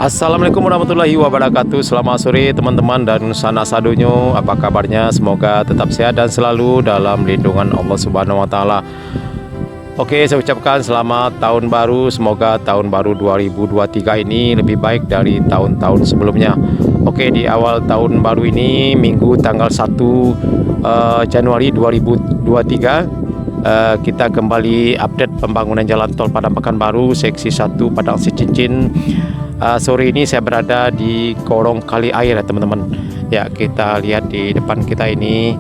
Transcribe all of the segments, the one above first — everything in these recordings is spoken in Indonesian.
Assalamualaikum warahmatullahi wabarakatuh. Selamat sore teman-teman dan sanak sadonyo. Apa kabarnya? Semoga tetap sehat dan selalu dalam lindungan Allah Subhanahu wa taala. Oke, saya ucapkan selamat tahun baru. Semoga tahun baru 2023 ini lebih baik dari tahun-tahun sebelumnya. Oke, di awal tahun baru ini Minggu tanggal 1 Januari 2023 kita kembali update pembangunan jalan tol Padang Pekanbaru seksi 1 Padang Sicincin. Sore ini saya berada di Korong Kali Air ya teman-teman. Ya, kita lihat di depan kita ini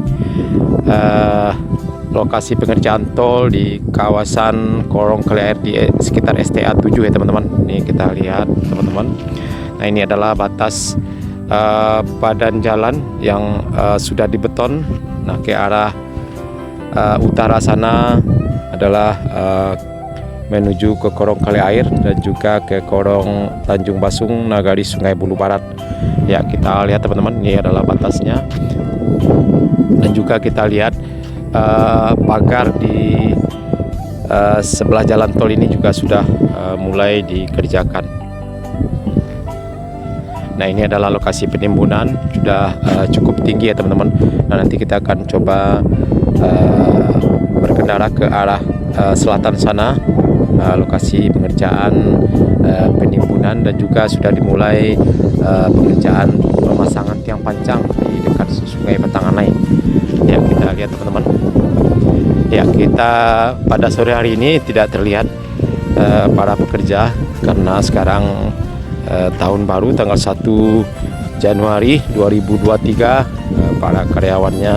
lokasi pengerjaan tol di kawasan Korong Kali Air di sekitar STA 7 ya teman-teman. Ini kita lihat teman-teman. Nah, ini adalah batas badan jalan yang sudah dibeton. Nah, ke arah utara sana adalah menuju ke Korong Kali Air dan juga ke Korong Tanjung Basung Nagari Sungai Bulu Barat. Ya, kita lihat teman-teman, ini adalah batasnya. Dan juga kita lihat pagar di sebelah jalan tol ini juga sudah mulai dikerjakan. Nah, ini adalah lokasi penimbunan, sudah cukup tinggi ya teman-teman. Nah, nanti kita akan coba berkendara ke arah selatan sana, lokasi pengerjaan penimbunan, dan juga sudah dimulai pengerjaan pemasangan tiang pancang di dekat Sungai Batanganai. Ya, kita lihat teman-teman. Ya, kita pada sore hari ini tidak terlihat para pekerja karena sekarang tahun baru tanggal 1 Januari 2023, para karyawannya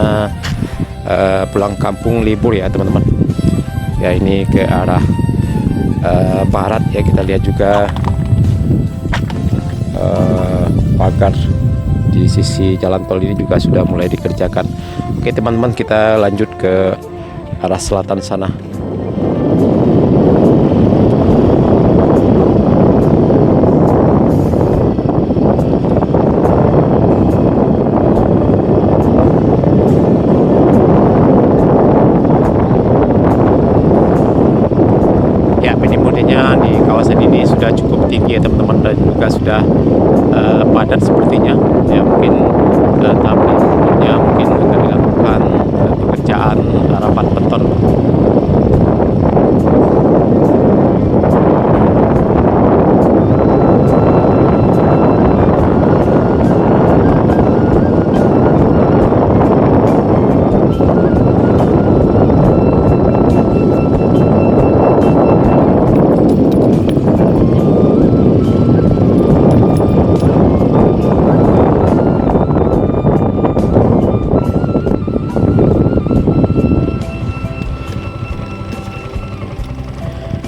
pulang kampung libur ya teman-teman. Ya, ini ke arah barat ya, kita lihat juga pagar di sisi jalan tol ini juga sudah mulai dikerjakan. Oke teman-teman, kita lanjut ke arah selatan sana. Di kawasan ini sudah cukup tinggi ya teman-teman, dan juga sudah padat sepertinya. Ya, mungkin tahap berikutnya mungkin akan dilakukan pekerjaan rapat beton.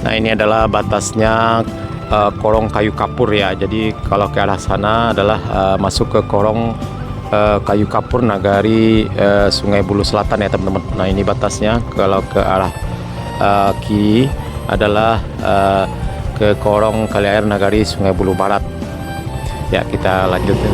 Nah, ini adalah batasnya Korong Kayu Kapur ya. Jadi kalau ke arah sana adalah masuk ke Korong Kayu Kapur Nagari Sungai Bulu Selatan ya teman-teman. Nah, ini batasnya. Kalau ke arah kiri adalah ke Korong Kali Air Nagari Sungai Bulu Barat. Ya, kita lanjut ya.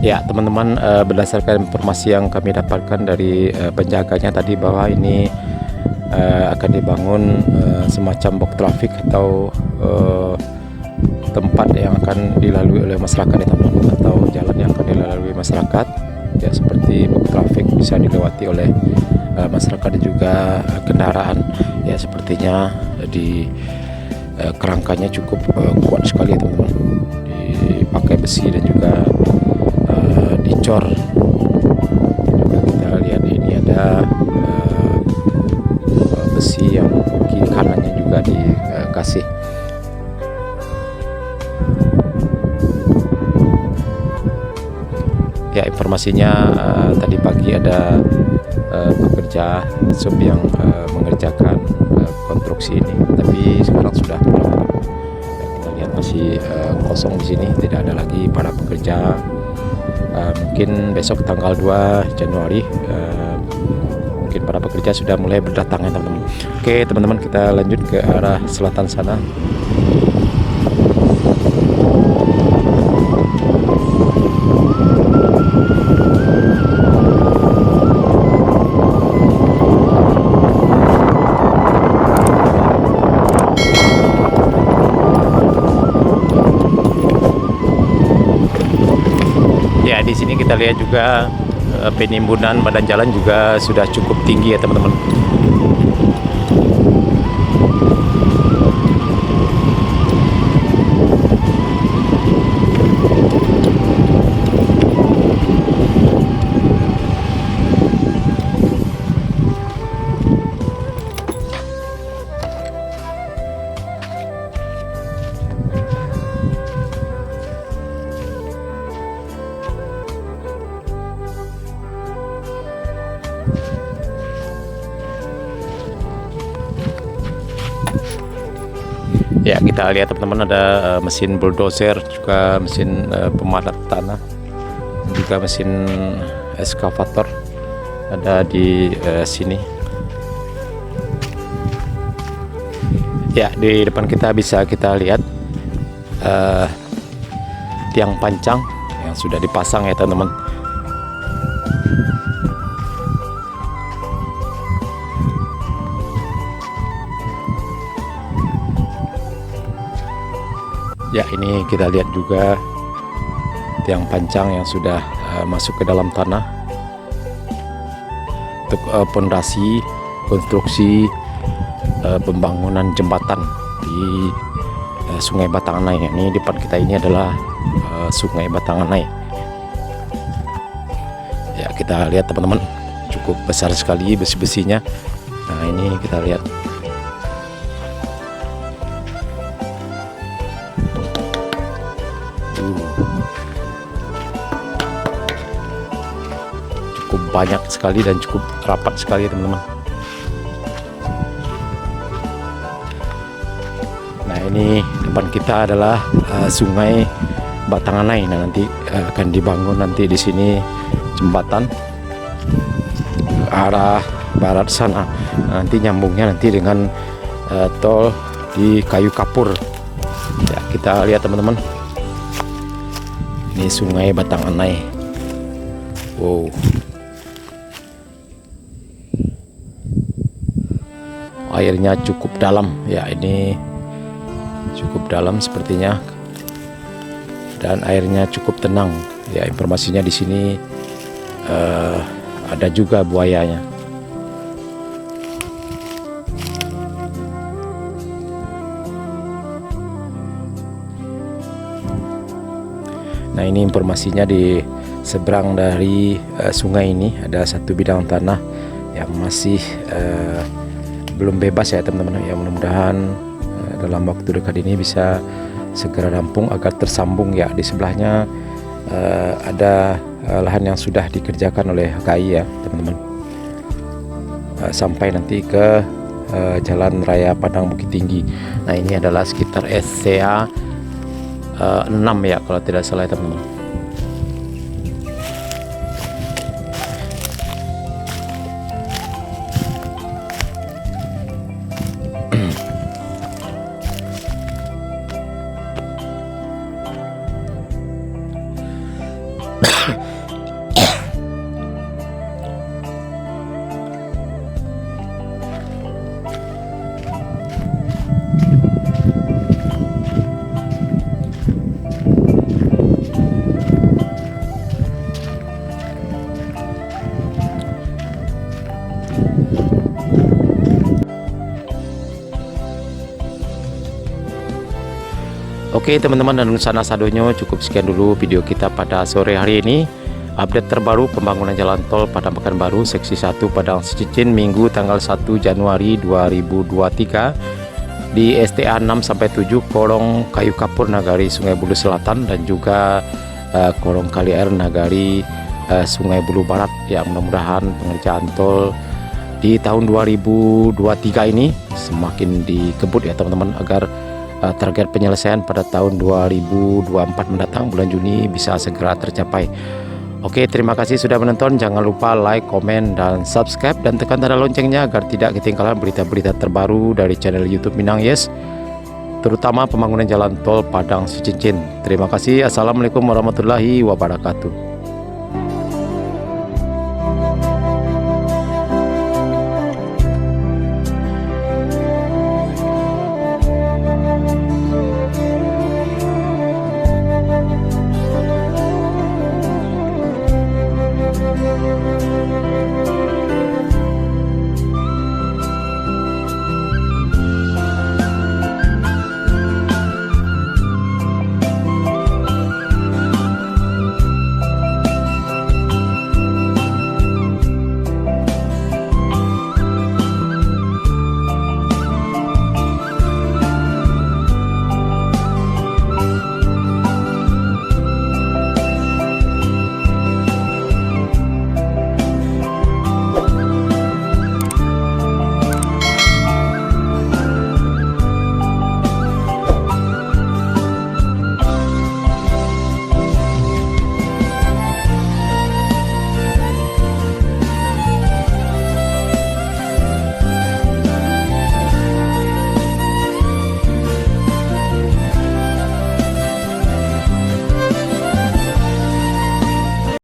Ya teman-teman, berdasarkan informasi yang kami dapatkan dari penjaganya tadi, bahwa ini akan dibangun semacam box traffic atau tempat yang akan dilalui oleh masyarakat ya teman-teman, atau jalan yang akan dilalui masyarakat ya, seperti box traffic bisa dilewati oleh masyarakat dan juga kendaraan ya. Sepertinya di kerangkanya cukup kuat sekali ya teman-teman, dipakai besi dan juga dicor. Juga kita lihat ini ada besi yang kiri kanannya juga dikasih. Ya, informasinya tadi pagi ada pekerja sub yang mengerjakan konstruksi ini, tapi sekarang sudah pulang. Kita lihat masih kosong di sini, tidak ada lagi para pekerja. Mungkin besok tanggal 2 Januari mungkin para pekerja sudah mulai berdatangan, teman-teman. Oke teman-teman, kita lanjut ke arah selatan sana. Ya, di sini kita lihat juga penimbunan badan jalan juga sudah cukup tinggi ya teman-teman. Ya, kita lihat teman-teman, ada mesin bulldozer, juga mesin pemadat tanah, juga mesin eskavator ada di sini. Ya, di depan kita bisa kita lihat tiang pancang yang sudah dipasang ya teman-teman. Ya, ini kita lihat juga tiang pancang yang sudah masuk ke dalam tanah untuk pondasi konstruksi pembangunan jembatan di Sungai Batanganai. Ini depan kita ini adalah Sungai Batanganai. Ya, kita lihat teman-teman, cukup besar sekali besi-besinya. Nah, ini kita lihat. Cukup banyak sekali dan cukup rapat sekali teman-teman. Nah, ini depan kita adalah Sungai Batanganai. Nah, nanti akan dibangun nanti di sini jembatan ke arah barat sana. Nah, nanti nyambungnya nanti dengan tol di Kayu Kapur. Ya, kita lihat teman-teman. Ini Sungai Batanganai. Wow. Airnya cukup dalam. Ya, ini cukup dalam sepertinya. Dan airnya cukup tenang. Ya, informasinya di sini ada juga buayanya. Nah, ini informasinya di seberang dari sungai ini ada satu bidang tanah yang masih belum bebas ya teman-teman. Ya, mudah-mudahan dalam waktu dekat ini bisa segera rampung agar tersambung. Ya, di sebelahnya ada lahan yang sudah dikerjakan oleh HKI ya teman-teman, sampai nanti ke Jalan Raya Padang Bukit Tinggi. Nah, ini adalah sekitar SCA 6 ya kalau tidak salah ya teman-teman. Oke teman-teman, dan sana sadonya cukup sekian dulu video kita pada sore hari ini. Update terbaru pembangunan jalan tol Padang Pekanbaru seksi 1 Padang Cicicin Minggu tanggal 1 Januari 2023 di STA 6 sampai 7 Kolong Kayu Kapur Nagari Sungai Bulu Selatan dan juga Kolong Kali Air Nagari Sungai Bulu Barat. Ya, mudah-mudahan pengerjaan tol di tahun 2023 ini semakin dikebut ya teman-teman, agar target penyelesaian pada tahun 2024 mendatang bulan Juni bisa segera tercapai. Oke, terima kasih sudah menonton. Jangan lupa like, komen, dan subscribe, dan tekan tanda loncengnya agar tidak ketinggalan berita-berita terbaru dari channel YouTube Minang Yes, terutama pembangunan jalan tol Padang Cicicin. Terima kasih. Assalamualaikum warahmatullahi wabarakatuh.